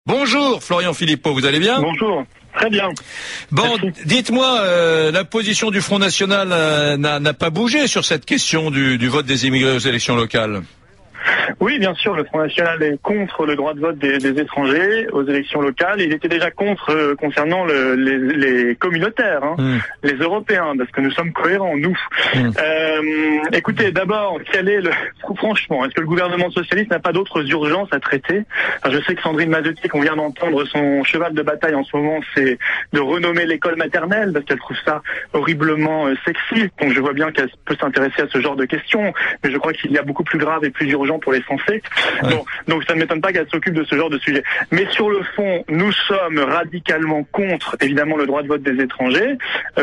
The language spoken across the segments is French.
Bonjour Florian Philippot, vous allez bien? Bonjour, très bien. Bon, merci. dites-moi, la position du Front National n'a pas bougé sur cette question du vote des immigrés aux élections locales? Oui, bien sûr, le Front National est contre le droit de vote des étrangers aux élections locales. Il était déjà contre concernant les communautaires, les Européens, parce que nous sommes cohérents, nous. Écoutez, d'abord, franchement, est-ce que le gouvernement socialiste n'a pas d'autres urgences à traiter? Je sais que Sandrine Mazetti, qu'on vient d'entendre, son cheval de bataille en ce moment, c'est de renommer l'école maternelle, parce qu'elle trouve ça horriblement sexy. Donc je vois bien qu'elle peut s'intéresser à ce genre de questions, mais je crois qu'il y a beaucoup plus grave et plus urgent pour les Français. Ouais. Donc ça ne m'étonne pas qu'elle s'occupe de ce genre de sujet. Mais sur le fond, nous sommes radicalement contre, évidemment, le droit de vote des étrangers,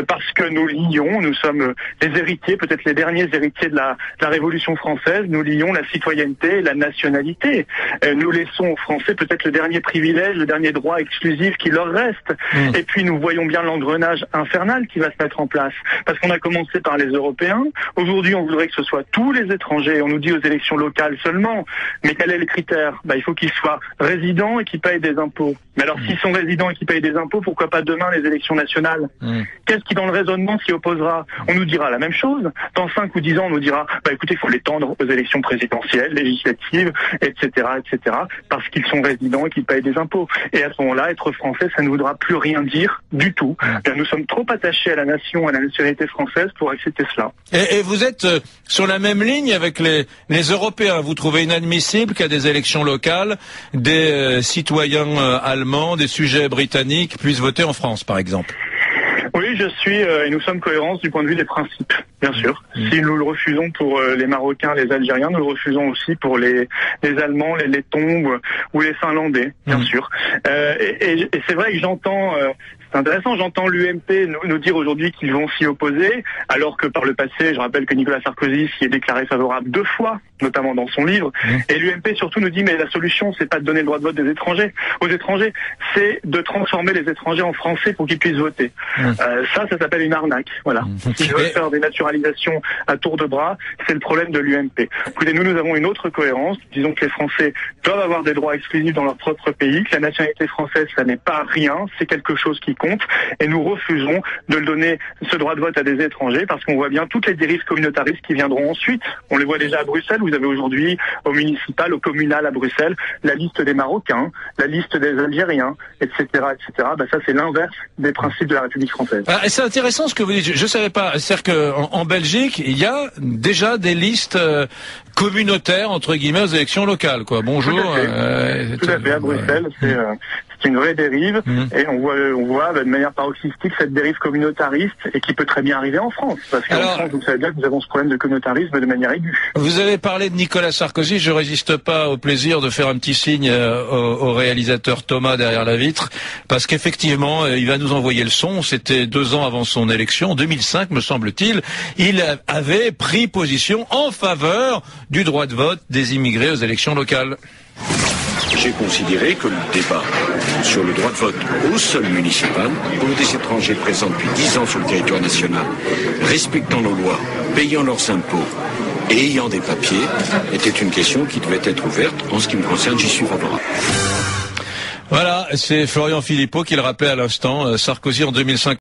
parce que nous sommes les héritiers, peut-être les derniers héritiers de la Révolution française, nous lions la citoyenneté et la nationalité. Nous laissons aux Français peut-être le dernier privilège, le dernier droit exclusif qui leur reste. Et puis nous voyons bien l'engrenage infernal qui va se mettre en place. Parce qu'on a commencé par les Européens, aujourd'hui on voudrait que ce soit tous les étrangers, on nous dit aux élections locales seulement, mais quel est le critère? Il faut qu'ils soient résidents et qu'ils payent des impôts. Mais alors s'ils sont résidents et qu'ils payent des impôts, pourquoi pas demain les élections nationales? Qu'est-ce qui dans le raisonnement s'y opposera? On nous dira la même chose. Dans 5 ou 10 ans, on nous dira, écoutez, il faut l'étendre aux élections présidentielles, législatives, etc., parce qu'ils sont résidents et qu'ils payent des impôts. Et à ce moment-là, être français, ça ne voudra plus rien dire du tout. Nous sommes trop attachés à la nation, à la nationalité française pour accepter cela. Et vous êtes sur la même ligne avec les Européens. Vous trouvez inadmissible qu'à des élections locales, des citoyens allemands, des sujets britanniques puissent voter en France, par exemple? Oui, je suis, et nous sommes cohérents du point de vue des principes, bien sûr. Si nous le refusons pour les Marocains, les Algériens, nous le refusons aussi pour les Allemands, les Lettons ou les Finlandais, bien sûr. Et c'est vrai que j'entends... c'est intéressant, j'entends l'UMP nous dire aujourd'hui qu'ils vont s'y opposer, alors que par le passé, je rappelle que Nicolas Sarkozy s'y est déclaré favorable 2 fois, notamment dans son livre, et l'UMP surtout nous dit mais la solution c'est pas de donner le droit de vote des étrangers aux étrangers, c'est de transformer les étrangers en français pour qu'ils puissent voter. Ça s'appelle une arnaque, voilà. S'ils veulent faire des naturalisations à tour de bras, c'est le problème de l'UMP. Écoutez, nous avons une autre cohérence, disons que les Français doivent avoir des droits exclusifs dans leur propre pays, que la nationalité française ça n'est pas rien, c'est quelque chose qui compte, et nous refusons de le donner, ce droit de vote à des étrangers, parce qu'on voit bien toutes les dérives communautaristes qui viendront ensuite. On les voit déjà à Bruxelles, vous avez aujourd'hui au municipal, au communal à Bruxelles, la liste des Marocains, la liste des Algériens, etc. Ça c'est l'inverse des principes de la République française. C'est intéressant ce que vous dites, je savais pas, c'est-à-dire qu'en Belgique, il y a déjà des listes communautaires, entre guillemets, aux élections locales, quoi. Bonjour. Tout à fait, à Bruxelles, c'est une vraie dérive, et on voit de manière paroxystique cette dérive communautariste, et qui peut très bien arriver en France, parce qu'en France, vous savez bien que nous avons ce problème de communautarisme de manière aiguë. Vous avez parlé de Nicolas Sarkozy, je résiste pas au plaisir de faire un petit signe au réalisateur Thomas derrière la vitre, parce qu'effectivement, il va nous envoyer le son. C'était 2 ans avant son élection, en 2005 me semble-t-il, il avait pris position en faveur du droit de vote des immigrés aux élections locales. J'ai considéré que le débat sur le droit de vote au sol municipal pour des étrangers présents depuis 10 ans sur le territoire national, respectant nos lois, payant leurs impôts et ayant des papiers, était une question qui devait être ouverte. En ce qui me concerne, j'y suis favorable. Voilà, c'est Florian Philippot qui le rappelait à l'instant, Sarkozy en 2005.